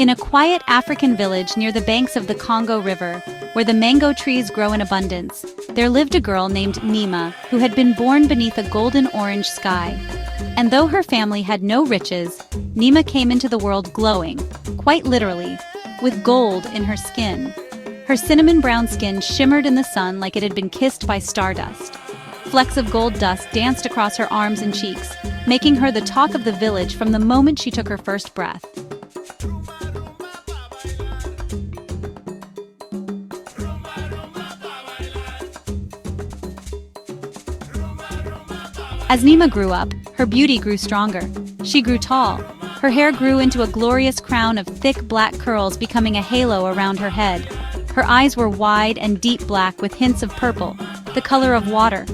In a quiet African village near the banks of the Congo River, where the mango trees grow in abundance, there lived a girl named Neema who had been born beneath a golden-orange sky. And though her family had no riches, Neema came into the world glowing, quite literally, with gold in her skin. Her cinnamon-brown skin shimmered in the sun like it had been kissed by stardust. Flecks of gold dust danced across her arms and cheeks, making her the talk of the village from the moment she took her first breath. As Neema grew up, her beauty grew stronger. She grew tall. Her hair grew into a glorious crown of thick black curls, becoming a halo around her head. Her eyes were wide and deep black with hints of purple, the color of water.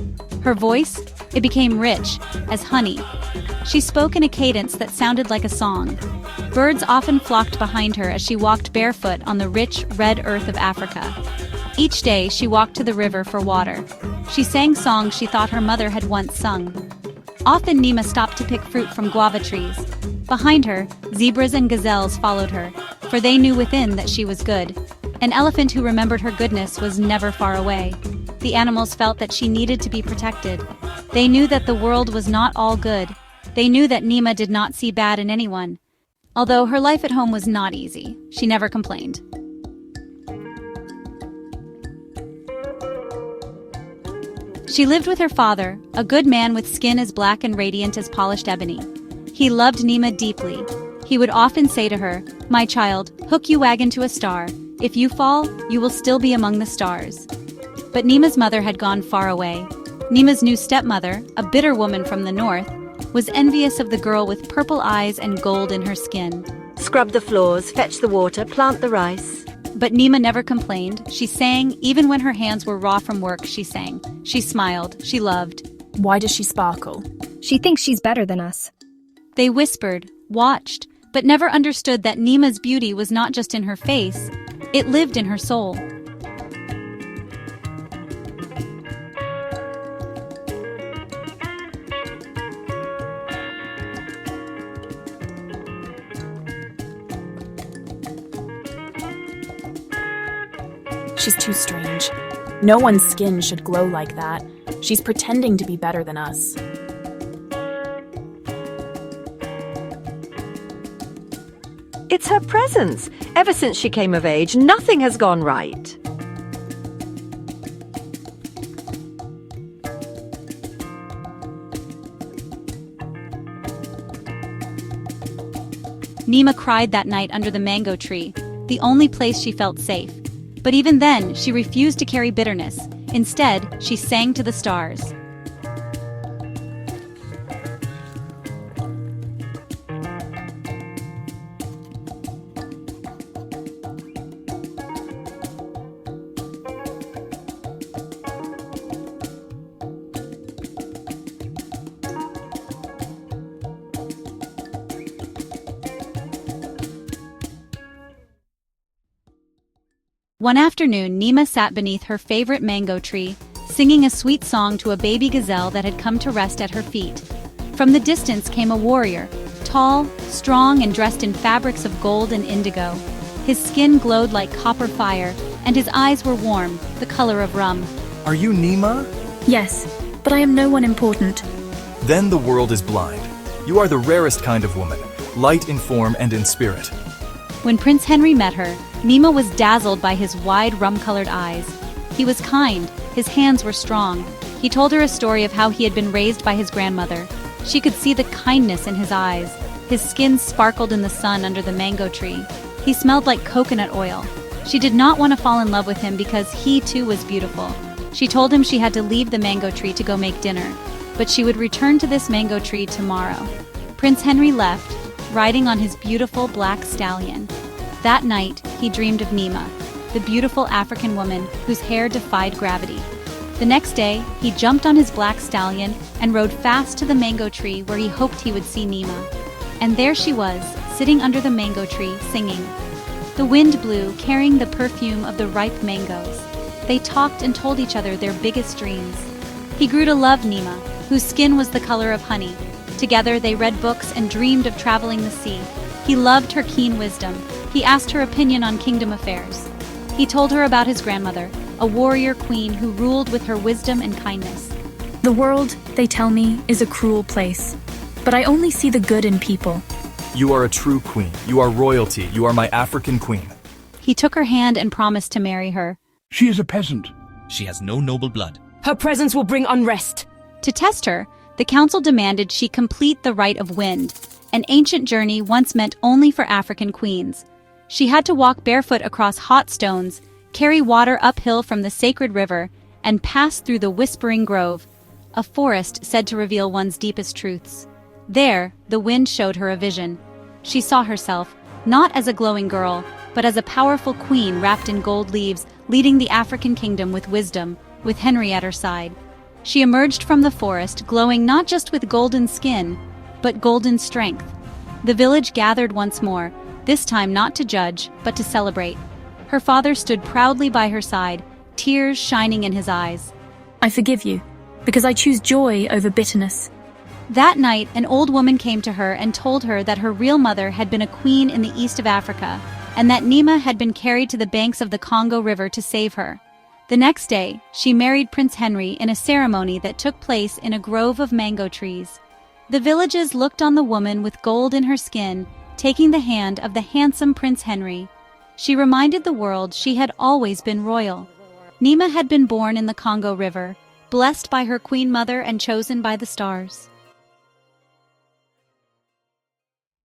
Her voice? It became rich, as honey. She spoke in a cadence that sounded like a song. Birds often flocked behind her as she walked barefoot on the rich, red earth of Africa. Each day, she walked to the river for water. She sang songs she thought her mother had once sung. Often Neema stopped to pick fruit from guava trees. Behind her, zebras and gazelles followed her, for they knew within that she was good. An elephant who remembered her goodness was never far away. The animals felt that she needed to be protected. They knew that the world was not all good. They knew that Neema did not see bad in anyone. Although her life at home was not easy, she never complained. She lived with her father, a good man with skin as black and radiant as polished ebony. He loved Neema deeply. He would often say to her, "My child, hook you wagon to a star. If you fall, you will still be among the stars." But Neema's mother had gone far away. Neema's new stepmother, a bitter woman from the north, was envious of the girl with purple eyes and gold in her skin. Scrub the floors, fetch the water, plant the rice. But Neema never complained. She sang, even when her hands were raw from work, she sang. She smiled. She loved. Why does she sparkle? She thinks she's better than us. They whispered, watched, but never understood that Neema's beauty was not just in her face. It lived in her soul. She's too strange. No one's skin should glow like that. She's pretending to be better than us. It's her presence. Ever since she came of age, nothing has gone right. Neema cried that night under the mango tree, the only place she felt safe. But even then, she refused to carry bitterness. Instead, she sang to the stars. One afternoon, Neema sat beneath her favorite mango tree, singing a sweet song to a baby gazelle that had come to rest at her feet. From the distance came a warrior, tall, strong, and dressed in fabrics of gold and indigo. His skin glowed like copper fire, and his eyes were warm, the color of rum. Are you Neema? Yes, but I am no one important. Then the world is blind. You are the rarest kind of woman, light in form and in spirit. When Prince Henry met her, Neema was dazzled by his wide, rum-colored eyes. He was kind, his hands were strong. He told her a story of how he had been raised by his grandmother. She could see the kindness in his eyes. His skin sparkled in the sun under the mango tree. He smelled like coconut oil. She did not want to fall in love with him because he too was beautiful. She told him she had to leave the mango tree to go make dinner, but she would return to this mango tree tomorrow. Prince Henry left, riding on his beautiful black stallion. That night, he dreamed of Neema, the beautiful African woman whose hair defied gravity. The next day, he jumped on his black stallion and rode fast to the mango tree where he hoped he would see Neema. And there she was, sitting under the mango tree, singing. The wind blew, carrying the perfume of the ripe mangoes. They talked and told each other their biggest dreams. He grew to love Neema, whose skin was the color of honey. Together they read books and dreamed of traveling the sea. He loved her keen wisdom. He asked her opinion on kingdom affairs. He told her about his grandmother, a warrior queen who ruled with her wisdom and kindness. The world, they tell me, is a cruel place. But I only see the good in people. You are a true queen. You are royalty. You are my African queen. He took her hand and promised to marry her. She is a peasant. She has no noble blood. Her presence will bring unrest. To test her, the council demanded she complete the Rite of Wind, an ancient journey once meant only for African queens. She had to walk barefoot across hot stones, carry water uphill from the sacred river, and pass through the Whispering Grove, a forest said to reveal one's deepest truths. There, the wind showed her a vision. She saw herself, not as a glowing girl, but as a powerful queen wrapped in gold leaves, leading the African kingdom with wisdom, with Henry at her side. She emerged from the forest, glowing not just with golden skin, but golden strength. The village gathered once more, this time not to judge, but to celebrate. Her father stood proudly by her side, tears shining in his eyes. I forgive you, because I choose joy over bitterness. That night, an old woman came to her and told her that her real mother had been a queen in the east of Africa, and that Neema had been carried to the banks of the Congo River to save her. The next day, she married Prince Henry in a ceremony that took place in a grove of mango trees. The villages looked on the woman with gold in her skin, taking the hand of the handsome Prince Henry. She reminded the world she had always been royal. Neema had been born in the Congo River, blessed by her queen mother and chosen by the stars.